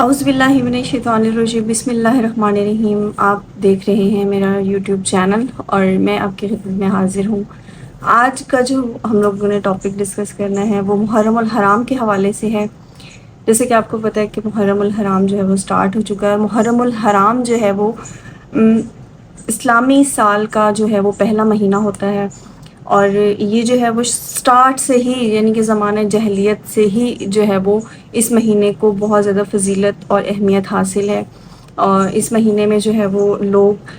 اعوذ باللہ من الشیطان الرجیم، بسم اللہ الرحمن الرحیم۔ آپ دیکھ رہے ہیں میرا یوٹیوب چینل اور میں آپ کی خدمت میں حاضر ہوں۔ آج کا جو ہم لوگوں نے ٹاپک ڈسکس کرنا ہے وہ محرم الحرام کے حوالے سے ہے۔ جیسے کہ آپ کو پتہ ہے کہ محرم الحرام جو ہے وہ سٹارٹ ہو چکا ہے۔ محرم الحرام جو ہے وہ اسلامی سال کا جو ہے وہ پہلا مہینہ ہوتا ہے، اور یہ جو ہے وہ سٹارٹ سے ہی یعنی کہ زمانہ جاہلیت سے ہی جو ہے وہ اس مہینے کو بہت زیادہ فضیلت اور اہمیت حاصل ہے۔ اور اس مہینے میں جو ہے وہ لوگ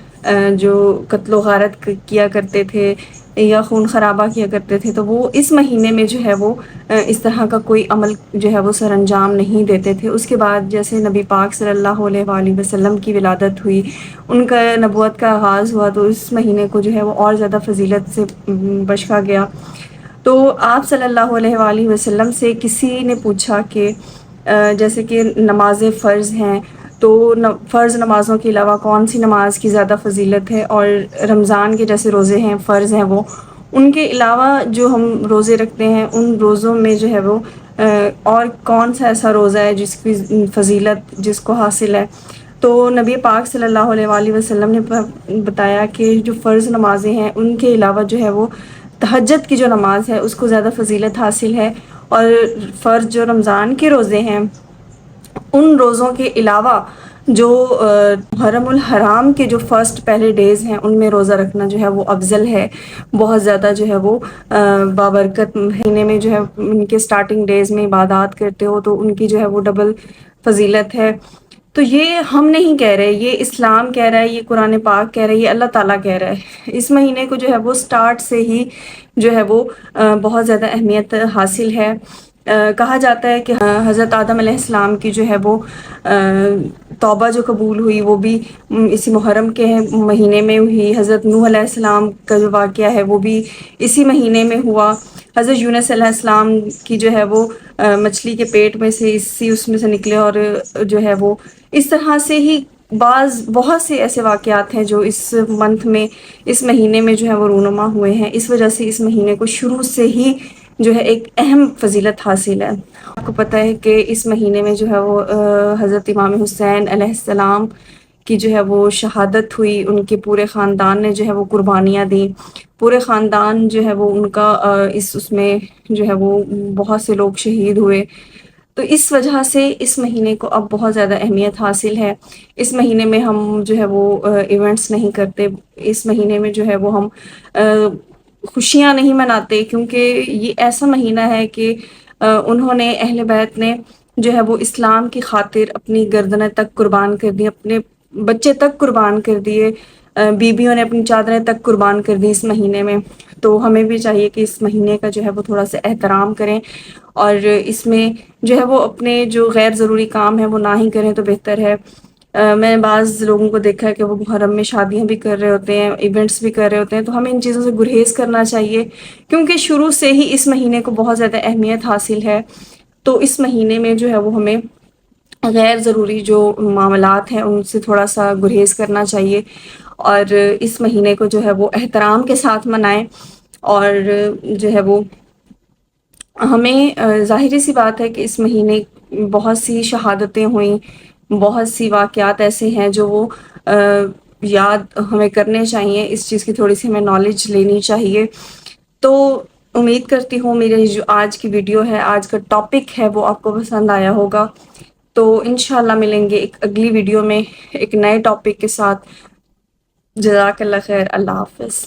جو قتل و غارت کیا کرتے تھے یا خون خرابہ کیا کرتے تھے، تو وہ اس مہینے میں جو ہے وہ اس طرح کا کوئی عمل جو ہے وہ سر انجام نہیں دیتے تھے۔ اس کے بعد جیسے نبی پاک صلی اللہ علیہ وآلہ وسلم کی ولادت ہوئی، ان کا نبوت کا آغاز ہوا، تو اس مہینے کو جو ہے وہ اور زیادہ فضیلت سے بخشا گیا۔ تو آپ صلی اللہ علیہ وآلہ وسلم سے کسی نے پوچھا کہ جیسے کہ نماز فرض ہیں، تو فرض نمازوں کے علاوہ کون سی نماز کی زیادہ فضیلت ہے، اور رمضان کے جیسے روزے ہیں فرض ہیں وہ، ان کے علاوہ جو ہم روزے رکھتے ہیں ان روزوں میں جو ہے وہ اور کون سا ایسا روزہ ہے جس کی فضیلت جس کو حاصل ہے۔ تو نبی پاک صلی اللہ علیہ وآلہ وسلم نے بتایا کہ جو فرض نمازیں ہیں ان کے علاوہ جو ہے وہ تہجد کی جو نماز ہے اس کو زیادہ فضیلت حاصل ہے، اور فرض جو رمضان کے روزے ہیں ان روزوں کے علاوہ جو محرم الحرام کے جو فرسٹ پہلے ڈیز ہیں ان میں روزہ رکھنا جو ہے وہ افضل ہے، بہت زیادہ جو ہے وہ بابرکت مہینے میں جو ہے ان کے سٹارٹنگ ڈیز میں عبادات کرتے ہو تو ان کی جو ہے وہ ڈبل فضیلت ہے۔ تو یہ ہم نہیں کہہ رہے، یہ اسلام کہہ رہا ہے، یہ قرآن پاک کہہ رہا ہے، یہ اللہ تعالیٰ کہہ رہا ہے۔ اس مہینے کو جو ہے وہ سٹارٹ سے ہی جو ہے وہ بہت زیادہ اہمیت حاصل ہے۔ کہا جاتا ہے کہ حضرت آدم علیہ السلام کی جو ہے وہ توبہ جو قبول ہوئی وہ بھی اسی محرم کے مہینے میں ہوئی۔ حضرت نوح علیہ السلام کا جو واقعہ ہے وہ بھی اسی مہینے میں ہوا۔ حضرت یونس علیہ السلام کی جو ہے وہ مچھلی کے پیٹ میں سے اس میں سے نکلے، اور جو ہے وہ اس طرح سے ہی بہت سے ایسے واقعات ہیں جو اس منتھ میں اس مہینے میں جو ہے وہ رونما ہوئے ہیں۔ اس وجہ سے اس مہینے کو شروع سے ہی جو ہے ایک اہم فضیلت حاصل ہے۔ آپ کو پتہ ہے کہ اس مہینے میں جو ہے وہ حضرت امام حسین علیہ السلام کی جو ہے وہ شہادت ہوئی، ان کے پورے خاندان نے جو ہے وہ قربانیاں دیں، پورے خاندان جو ہے وہ ان کا اس میں جو ہے وہ بہت سے لوگ شہید ہوئے۔ تو اس وجہ سے اس مہینے کو اب بہت زیادہ اہمیت حاصل ہے۔ اس مہینے میں ہم جو ہے وہ ایونٹس نہیں کرتے، اس مہینے میں جو ہے وہ ہم خوشیاں نہیں مناتے، کیونکہ یہ ایسا مہینہ ہے کہ انہوں نے اہل بیت نے جو ہے وہ اسلام کی خاطر اپنی گردنیں تک قربان کر دی، اپنے بچے تک قربان کر دیے، بیویوں نے اپنی چادریں تک قربان کر دی اس مہینے میں۔ تو ہمیں بھی چاہیے کہ اس مہینے کا جو ہے وہ تھوڑا سا احترام کریں، اور اس میں جو ہے وہ اپنے جو غیر ضروری کام ہیں وہ نہ ہی کریں تو بہتر ہے۔ میں نے بعض لوگوں کو دیکھا ہے کہ وہ محرم میں شادیاں بھی کر رہے ہوتے ہیں، ایونٹس بھی کر رہے ہوتے ہیں، تو ہمیں ان چیزوں سے گریز کرنا چاہیے، کیونکہ شروع سے ہی اس مہینے کو بہت زیادہ اہمیت حاصل ہے۔ تو اس مہینے میں جو ہے وہ ہمیں غیر ضروری جو معاملات ہیں ان سے تھوڑا سا گریز کرنا چاہیے، اور اس مہینے کو جو ہے وہ احترام کے ساتھ منائیں۔ اور جو ہے وہ ہمیں ظاہری سی بات ہے کہ اس مہینے بہت سی شہادتیں ہوئیں، بہت سی واقعات ایسے ہیں جو وہ یاد ہمیں کرنے چاہیے، اس چیز کی تھوڑی سی ہمیں نالج لینی چاہیے۔ تو امید کرتی ہوں میری جو آج کی ویڈیو ہے، آج کا ٹاپک ہے، وہ آپ کو پسند آیا ہوگا۔ تو انشاءاللہ ملیں گے ایک اگلی ویڈیو میں ایک نئے ٹاپک کے ساتھ۔ جزاک اللہ خیر، اللہ حافظ۔